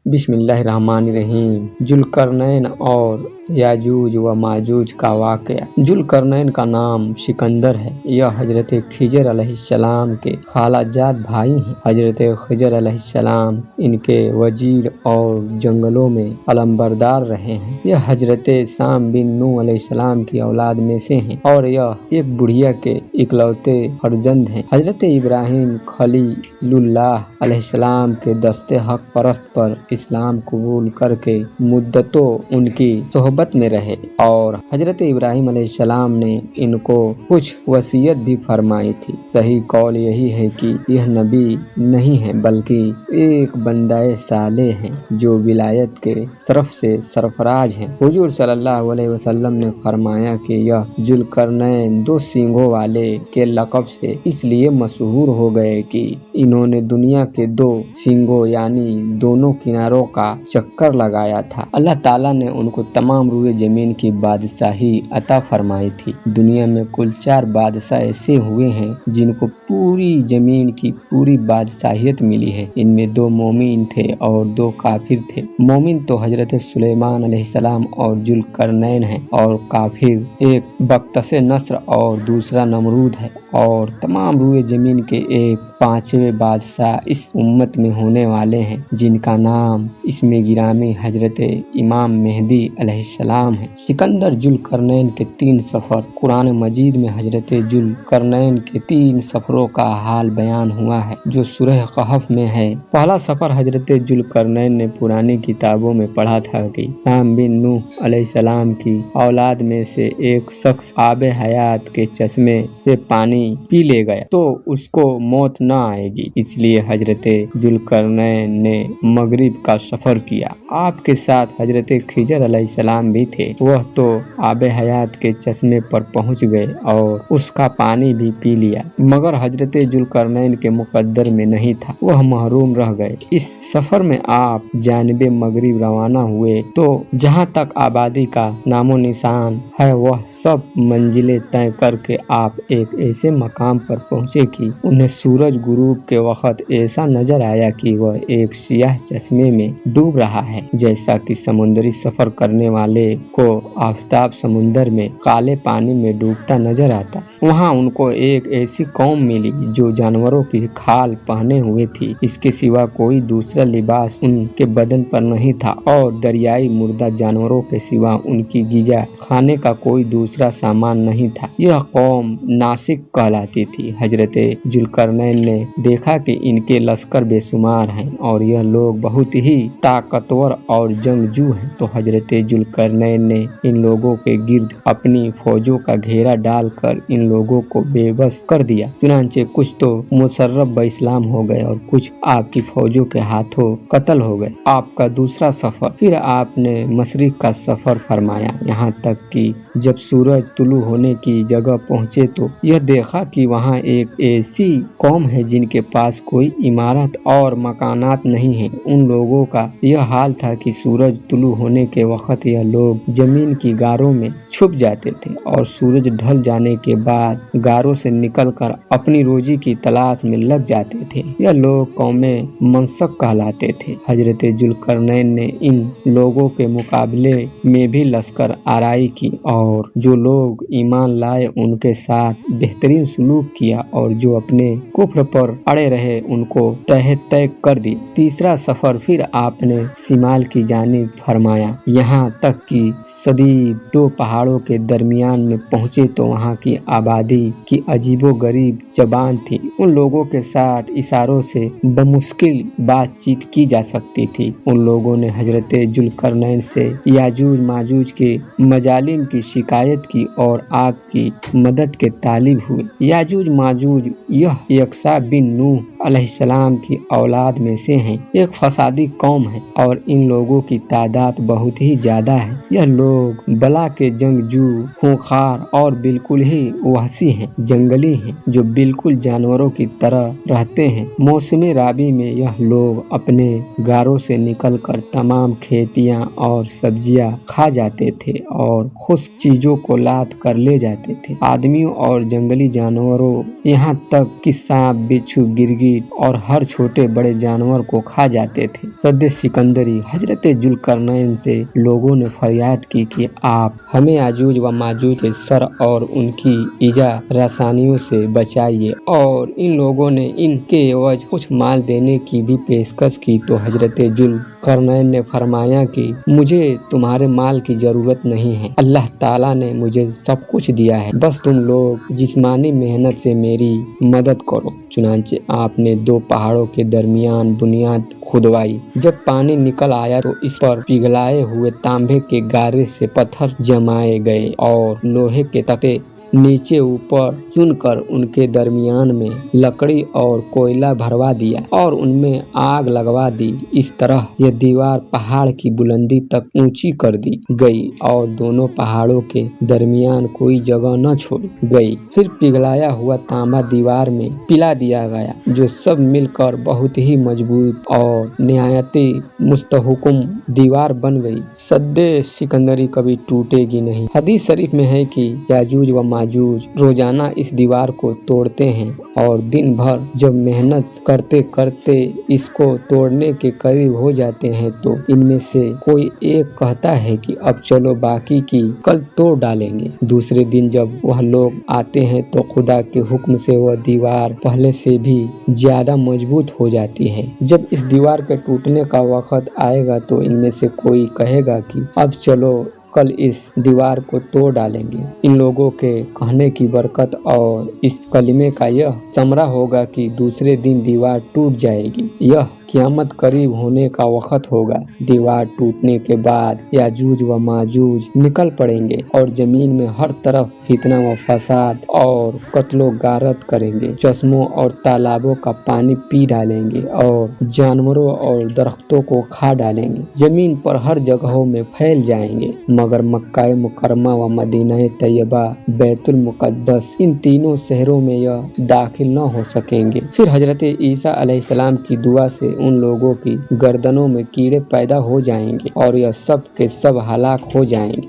बिस्मिल्लाहिर्रहमानिर्रहीम। जुल्करनैन और याजूज व माजूज का वाक़या। जुल्करनैन का नाम सिकंदर है। यह हजरत खिजर अलैहिस्सलाम के खालाजाद भाई हैं। हजरत खिजर अलैहिस्सलाम इनके वजीर और जंगलों में अलंबरदार रहे हैं। यह हजरत साम बिन नूह अलैहिस्सलाम की औलाद में से हैं और यह एक बुढ़िया के इकलौते फर्जंद हैं। हजरत इब्राहिम खलीलुल्लाह अलैहिस्सलाम के दस्ते हक परस्त पर इस्लाम कबूल करके मुद्दतों उनकी सोहबत में रहे और हजरत इब्राहिम अलैहिस्सलाम ने इनको कुछ वसीयत भी फरमाई थी। सही कौल यही है कि यह नबी नहीं है बल्कि एक बंदाए साले हैं जो विलायत के तरफ से सरफराज हैं। हुजूर सल्लल्लाहु अलैहि वसल्लम ने फरमाया कि यह जुल्करनैन 2 सींगों वाले के लक़ब से इसलिए मशहूर हो गए कि इन्होंने दुनिया के 2 सींगों यानी दोनों किनारों का चक्कर लगाया था। अल्लाह ताला ने उनको तमाम रूए जमीन की बादशाही अता फरमाई थी। दुनिया में कुल 4 बादशाह ऐसे हुए हैं जिनको पूरी जमीन की पूरी बादशाहियत मिली है। इनमें 2 मोमिन थे और 2 काफिर थे। मोमिन तो हजरत सुलेमान अलैहिस्सलाम और जुल्करनैन है और काफिर एक बख्तसे नस्र और दूसरा नमरूद है। और तमाम रूए जमीन के एक 5वें बादशाह इस उम्मत में होने वाले हैं जिनका नाम इसमें गिरामी हजरत इमाम मेहदी अलैहिस्सलाम है। सिकंदर जुल्करनैन के 3 सफ़र। कुरान मजीद में हजरत जुल्करनैन के 3 सफ़रों का हाल बयान हुआ है जो सूरह कहफ में है। पहला सफ़र हजरत जुल्करनैन ने पुरानी किताबों में पढ़ा था कि साम बिन नूह अलैहिस्सलाम की औलाद में से एक शख्स आबे हयात के चश्मे से पानी पी ले गया तो उसको मौत न आएगी। इसलिए हजरत जुल्करनैन ने मगरिब का सफर किया। आपके साथ हजरत खिजर अलैहिस्सलाम भी थे। वह तो आबे हयात के चश्मे पर पहुंच गए और उसका पानी भी पी लिया मगर हजरत जुल्करनैन के मुकद्दर में नहीं था। वह महरूम रह गए। इस सफर में आप जानिबे मगरिब रवाना हुए तो जहाँ तक आबादी का नामो निशान है वह सब मंजिलें तय करके आप एक ऐसे मकाम पर पहुँचे कि उन्हें सूरज गुरूब के वक्त ऐसा नजर आया कि वह एक सियाह चश्मे में डूब रहा है। जैसा कि समुद्री सफर करने वाले को आफताब समुंदर में काले पानी में डूबता नजर आता है। वहाँ उनको एक ऐसी कौम मिली जो जानवरों की खाल पहने हुए थी। इसके सिवा कोई दूसरा लिबास उनके बदन पर नहीं था और दरियाई मुर्दा जानवरों के सिवा उनकी गिजा खाने का कोई दूसरा सामान नहीं था। यह कौम नासिक कहलाती थी। हजरत जुल्करनैन ने देखा कि इनके लश्कर बेशुमार हैं और यह लोग बहुत ही ताकतवर और जंगजू हैं। तो हजरत जुल्करनैन ने इन लोगों के गिर्द अपनी फौजों का घेरा डालकर इन लोगों को बेबस कर दिया। चुनांचे कुछ तो मुशर्रफ ब इस्लाम हो गए और कुछ आपकी फौजों के हाथों कत्ल हो गए। आपका दूसरा सफर। फिर आपने मशरिक का सफर फरमाया यहाँ तक कि जब सूरज तुलू होने की जगह पहुँचे तो यह देखा कि वहाँ एक ऐसी कौम है जिनके पास कोई इमारत और मकानात नहीं है। उन लोगों का यह हाल था कि सूरज तुलू होने के वक्त यह लोग जमीन की गारों में छुप जाते थे और सूरज ढल जाने के बाद गारों से निकलकर अपनी रोजी की तलाश में लग जाते थे। यह लोग कौमे मनसक कहलाते थे। हजरत जुल्करनैन ने इन लोगों के मुकाबले में भी लश्कर आराई की और जो लोग ईमान लाए उनके साथ बेहतरीन सलूक किया और जो अपने कुफ्र पर अड़े रहे उनको तह तय कर दी। तीसरा सफर। फिर आपने शिमाल की जानिब फरमाया यहाँ तक कि सदी 2 पहाड़ों के दरमियान में पहुँचे तो वहाँ की आबादी की अजीबो गरीब जबान थी। उन लोगों के साथ इशारों से बमुश्किल बातचीत की जा सकती थी। उन लोगों ने हजरत जुल्करनैन से याजूज माजूज के मजालिम की शिकायत की और आपकी मदद के तालिब हुए। याजूज माजूज यह यकसा बिन नूह अलैहिस्सलाम की औलाद में से हैं। एक फसादी कौम है और इन लोगों की तादाद बहुत ही ज्यादा है। यह लोग बला के जंगजू खूंखार और बिल्कुल ही वहशी हैं, जंगली हैं जो बिल्कुल जानवरों की तरह रहते हैं। मौसमी राबी में यह लोग अपने गारों से निकलकर तमाम खेतियां और सब्जियां खा जाते थे और खुश्क चीजों को लाद कर ले जाते थे। आदमियों और जंगली जानवरों यहाँ तक कि सांप, बिच्छू, गिरगिट और हर छोटे बड़े जानवर को खा जाते थे। सद्द सिकंदरी हजरत जुल्करनैन से लोगों ने फरियाद की कि आप हमें याजूज व माजूज के सर और उनकी ईजा रसानियों से बचाइए। और इन लोगों ने इनके एवज कुछ माल देने की भी पेशकश की तो हजरत जुल्करनैन ने फरमाया कि मुझे तुम्हारे माल की जरूरत नहीं है, अल्लाह ताला ने मुझे सब कुछ दिया है, बस तुम लोग जिस्मानी मेहनत से मेरी मदद करो। चुनांचे आपने दो पहाड़ों के दरमियान बुनियाद खुदवाई। जब पानी निकल आया तो इस पर पिघलाए हुए तांबे के गारे से पत्थर जमाए गए और लोहे के तख्ते नीचे ऊपर चुनकर उनके दरमियान में लकड़ी और कोयला भरवा दिया और उनमें आग लगवा दी। इस तरह यह दीवार पहाड़ की बुलंदी तक ऊंची कर दी गई और दोनों पहाड़ों के दरमियान कोई जगह न छोड़ गई। फिर पिघलाया हुआ तांबा दीवार में पिला दिया गया, जो सब मिलकर बहुत ही मजबूत और निहायती मुस्तहकम दीवार बन गई। सद्दे सिकंदरी कभी टूटेगी नहीं। हदीस शरीफ में है कि याजूज व माजूज रोजाना इस दीवार को तोड़ते हैं और दिन भर जब मेहनत करते करते इसको तोड़ने के करीब हो जाते हैं तो इनमें से कोई एक कहता है कि अब चलो बाकी की कल तोड़ डालेंगे। दूसरे दिन जब वह लोग आते हैं तो खुदा के हुक्म से वह दीवार पहले से भी ज्यादा मजबूत हो जाती है। जब इस दीवार के टूटने का वक्त आएगा तो इनमें से कोई कहेगा कि अब चलो कल इस दीवार को तोड़ डालेंगे। इन लोगों के कहने की बरकत और इस कलिमे का यह समरा होगा कि दूसरे दिन दीवार टूट जाएगी। यह क़यामत करीब होने का वक्त होगा। दीवार टूटने के बाद याजूज व माजूज निकल पड़ेंगे और जमीन में हर तरफ फितना व फसाद और कत्लो गारत करेंगे। चश्मों और तालाबों का पानी पी डालेंगे और जानवरों और दरख्तों को खा डालेंगे। जमीन पर हर जगहों में फैल जाएंगे, मगर मक्का मुकरमा व मदीना तैयबा बैतुल मुकद्दस इन तीनों शहरों में यह दाखिल न हो सकेंगे। फिर हजरत ईसा अलैहिस्सलाम की दुआ से उन लोगों की गर्दनों में कीड़े पैदा हो जाएंगे और यह सब के सब हलाक हो जाएंगे।